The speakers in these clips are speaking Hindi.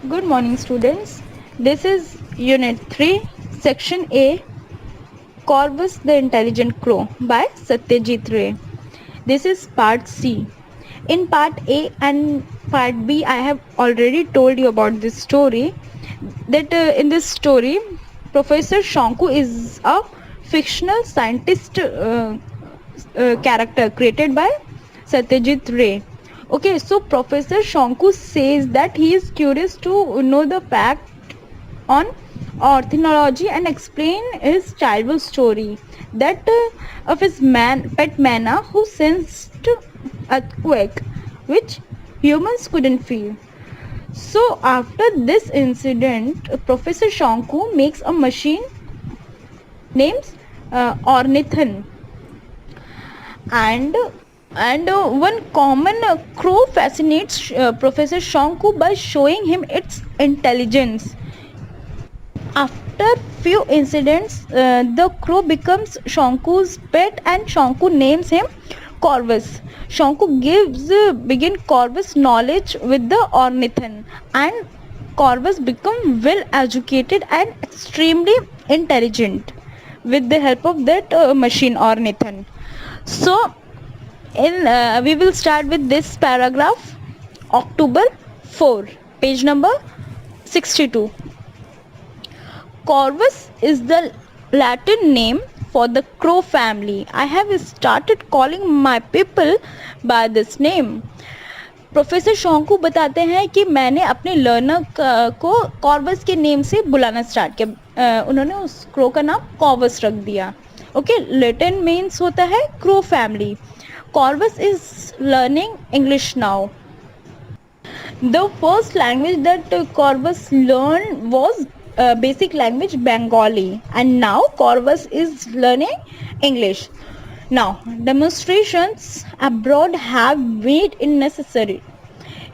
Good morning, students. This is Unit 3, Section A, Corvus the Intelligent Crow by Satyajit Ray. This is Part C. In Part A and Part B, I have already told you about this story. That in this story, Professor Shonku is a fictional scientist character created by Satyajit Ray. Okay, so Professor Shonku says that he is curious to know the fact on ornithology and explain his childhood story that of his pet manna who sensed earthquake which humans couldn't feel. So after this incident, Professor Shonku makes a machine named Ornithan, and one common crow fascinates Professor Shonku by showing him its intelligence. After few incidents, the crow becomes Shonku's pet and Shonku names him Corvus. Shonku gives begin Corvus knowledge with the Ornithan, and Corvus become well educated and extremely intelligent with the help of that machine Ornithan. So we will start with this paragraph. October 4, page number 62. Corvus is the Latin name for the crow family. I have started calling my people by this name. Professor Shonku बताते हैं कि मैंने अपने लर्नर को कॉर्वस के नेम से बुलाना स्टार्ट किया. उन्होंने उस क्रो का नाम कॉर्वस रख दिया. ओके, लैटिन मीन्स होता है crow family. Corvus is learning English now. The first language that Corvus learn was basic language Bengali, and now Corvus is learning English. Now demonstrations abroad have made it necessary.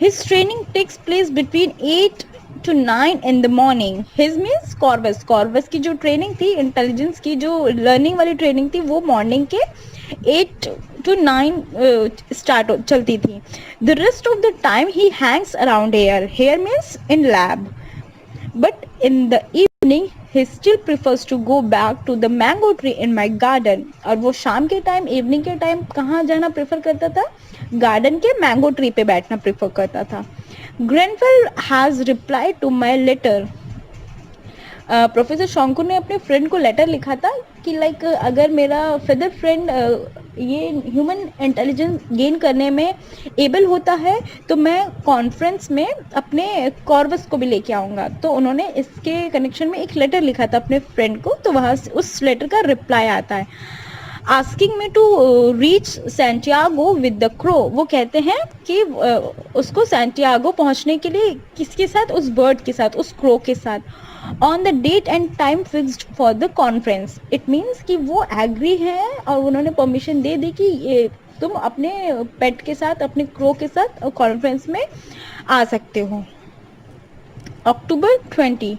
His training takes place between 8 to 9 in the morning. His means Corvus की जो ट्रेनिंग थी, इंटेलिजेंस की जो लर्निंग वाली ट्रेनिंग थी, वो मॉर्निंग के 8 to 9 स्टार्ट चलती थी. The rest of the time he hangs around here. Here means in lab. But in the evening he still prefers to go back to the mango tree in my garden. और वो शाम के टाइम, इवनिंग के टाइम कहाँ जाना प्रेफर करता था? गार्डन के मैंगो ट्री पे बैठना प्रेफर करता था. Grenfell has reply to my letter. Professor Shonku ने अपने फ्रेंड को लेटर लिखा था कि लाइक अगर मेरा फेदर फ्रेंड ये ह्यूमन इंटेलिजेंस गेन करने में एबल होता है तो मैं कॉन्फ्रेंस में अपने कॉर्वस को भी लेके आऊँगा. तो उन्होंने इसके कनेक्शन में एक लेटर लिखा था अपने फ्रेंड को. तो वहाँ से उस लेटर का रिप्लाई आता है asking me to reach Santiago with the crow. वो कहते हैं कि उसको सैंटियागो पहुँचने के लिए किसके साथ? उस बर्ड के साथ, उस क्रो के साथ. On the date and time fixed for the conference. It means कि वो एग्री हैं और उन्होंने परमिशन दे दी कि ये तुम अपने पेट के साथ, अपने क्रो के साथ कॉन्फ्रेंस में आ सकते हो. October 20.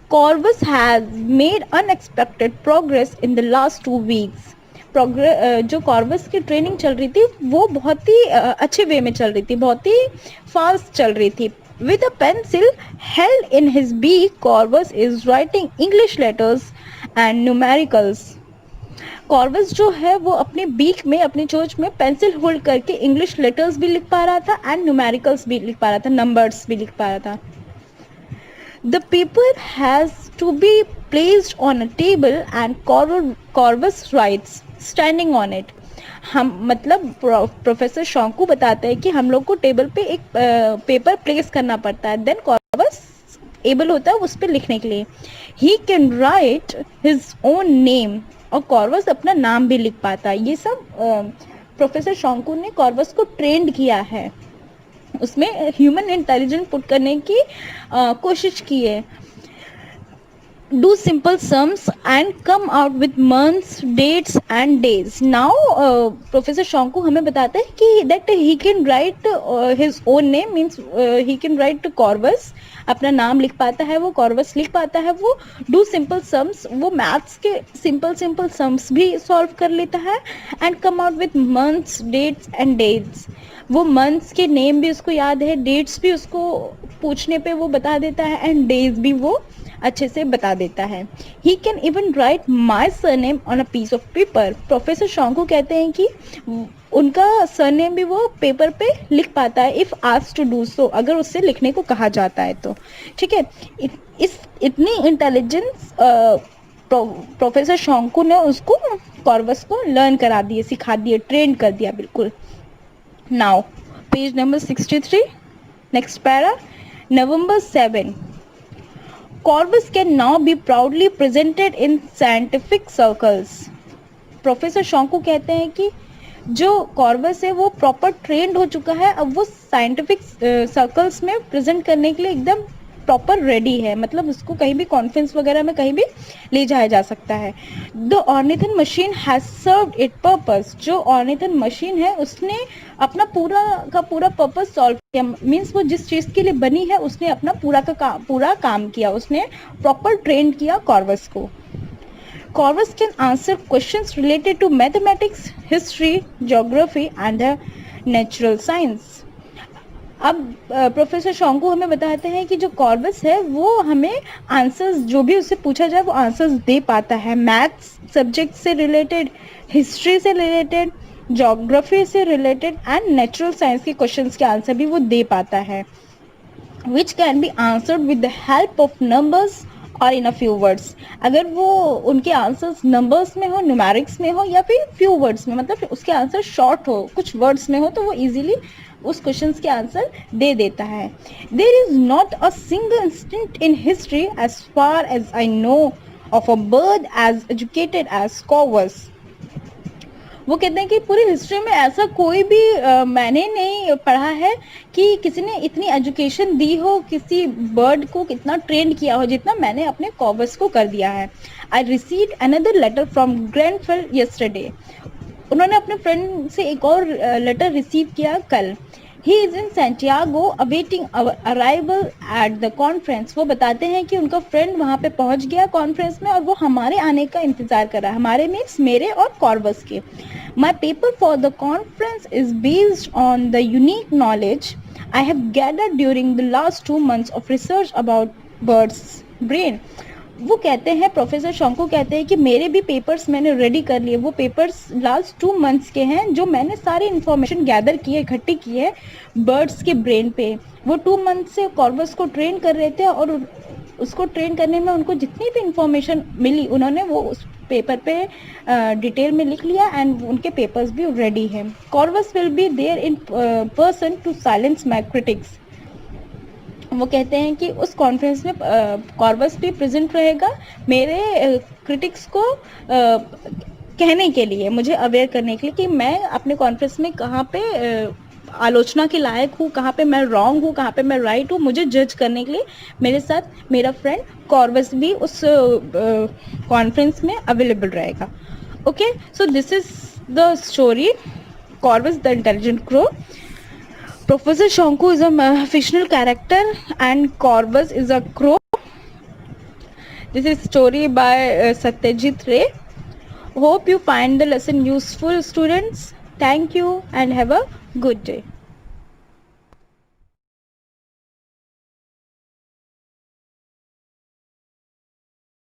Corvus has made unexpected progress in the last 2 weeks. जो कॉर्वस की ट्रेनिंग चल रही थी वो बहुत ही अच्छे वे में चल रही थी, बहुत ही फास्ट चल रही थी. With a pencil held in his beak, Corvus is writing English letters and numericals. Corvus जो है वो अपने बीक में, अपनी चोंच में पेंसिल होल्ड करके इंग्लिश लेटर्स भी लिख पा रहा था एंड न्यूमेरिकल्स भी लिख पा रहा था, नंबर्स भी लिख पा रहा था. The paper has to be placed on a table and Corvus writes standing on it. हम मतलब प्रोफेसर शोंकू बताते हैं कि हम लोग को टेबल पे एक पेपर प्लेस करना पड़ता है, देन कॉर्वस एबल होता है उस पर लिखने के लिए. He can write his own name, और कॉर्वस अपना नाम भी लिख पाता है. ये सब प्रोफेसर शोंकू ने कॉर्वस को ट्रेंड किया है, उसमें ह्यूमन इंटेलिजेंस पुट करने की कोशिश की है. Do simple sums and come out with months, dates and days. Now Professor Shonku हमें बताता है कि that he can write his own name, means he can write to Corvus, अपना नाम लिख पाता है वो, Corvus लिख पाता है वो. Do simple sums, वो मैथ्स के simple sums भी सॉल्व कर लेता है and come out with months, dates and dates. वो मंथ्स के नेम भी उसको याद है, डेट्स भी उसको पूछने पे वो बता देता है, एंड डेज भी वो अच्छे से बता देता है. He can even write my surname on a piece of paper. Professor Shonku कहते हैं कि उनका सरनेम भी वो पेपर पे लिख पाता है, if asked to do so, अगर उससे लिखने को कहा जाता है तो. ठीक है, इस इतनी इंटेलिजेंस प्रोफेसर शोंकू ने उसको कॉर्वस को लर्न करा दिए, सिखा दिए, ट्रेन कर दिया बिल्कुल. Now page number 63, next para. November 7. Corvus can now be proudly presented in scientific circles. Professor Shonku कहते हैं कि जो कॉर्वस है वो प्रॉपर ट्रेंड हो चुका है, अब वो साइंटिफिक सर्कल्स में प्रेजेंट करने के लिए एकदम प्रॉपर रेडी है, मतलब उसको कहीं भी कॉन्फ्रेंस वगैरह में कहीं भी ले जाया जा सकता है. The ornithon machine has served it purpose. जो ऑर्निथन मशीन है उसने अपना पूरा का पूरा पर्पस सॉल्व किया, मीन्स वो जिस चीज़ के लिए बनी है उसने अपना पूरा काम किया, उसने प्रॉपर ट्रेन किया कॉर्वस को. Corvus can answer questions related to mathematics, history, geography and natural science. अब प्रोफेसर शोंकू हमें बताते हैं कि जो कॉर्वस है वो हमें आंसर्स, जो भी उससे पूछा जाए वो आंसर्स दे पाता है. मैथ्स सब्जेक्ट से रिलेटेड, हिस्ट्री से रिलेटेड, ज्योग्राफी से रिलेटेड एंड नेचुरल साइंस के क्वेश्चंस के आंसर भी वो दे पाता है, which can be answered with the help of numbers और इन अ फ्यू वर्ड्स. अगर वो उनके आंसर्स नंबर्स में हो, न्यूमेरिक्स में हो या फिर फ्यू वर्ड्स में, मतलब उसके आंसर शॉर्ट हो, कुछ वर्ड्स में हो, तो वो इजीली उस क्वेश्चंस के आंसर दे देता है. There is not a single instant in history as far as I know of a bird as educated as Corvus. वो कहते हैं कि पूरी हिस्ट्री में ऐसा कोई भी मैंने नहीं पढ़ा है कि किसी ने इतनी एजुकेशन दी हो, किसी बर्ड को कितना ट्रेन किया हो जितना मैंने अपने कॉर्वस को कर दिया है. I received another letter from Grenfell yesterday. उन्होंने अपने फ्रेंड से एक और लेटर रिसीव किया कल. He is in Santiago awaiting our arrival at the conference. वो बताते हैं कि उनका फ्रेंड वहाँ पे पहुँच गया कॉन्फ्रेंस में और वो हमारे आने का इंतज़ार कर रहा है. हमारे मीन्स मेरे और कॉर्वस के. माई paper for the conference is based on the unique knowledge I have gathered during the last 2 months of research about birds brain. वो कहते हैं, प्रोफेसर शोंकू कहते हैं कि मेरे भी पेपर्स मैंने रेडी कर लिए. वो पेपर्स लास्ट 2 months के हैं जो मैंने सारी इन्फॉर्मेशन गैदर की है, इकट्ठी की है बर्ड्स के ब्रेन पे. वो 2 months से कॉर्वस को ट्रेन कर रहे थे और उसको ट्रेन करने में उनको जितनी भी इंफॉर्मेशन मिली उन्होंने वो उस पेपर पे डिटेल में लिख लिया एंड उनके पेपर्स भी रेडी हैं. Corvus will be there in person to silence my critics. वो कहते हैं कि उस कॉन्फ्रेंस में कॉर्वस भी प्रेजेंट रहेगा मेरे क्रिटिक्स को कहने के लिए, मुझे अवेयर करने के लिए कि मैं अपने कॉन्फ्रेंस में कहाँ पे आलोचना के लायक हूँ, कहाँ पे मैं रॉन्ग हूँ, कहाँ पे मैं राइट हूँ. मुझे जज करने के लिए मेरे साथ मेरा फ्रेंड कॉर्वस भी उस कॉन्फ्रेंस में अवेलेबल रहेगा. Okay, so this is the story Corvus the intelligent crow. Professor Shonku is a fictional character and Corvus is a crow. This is story by Satyajit Ray. Hope you find the lesson useful, students. Thank you and have a good day.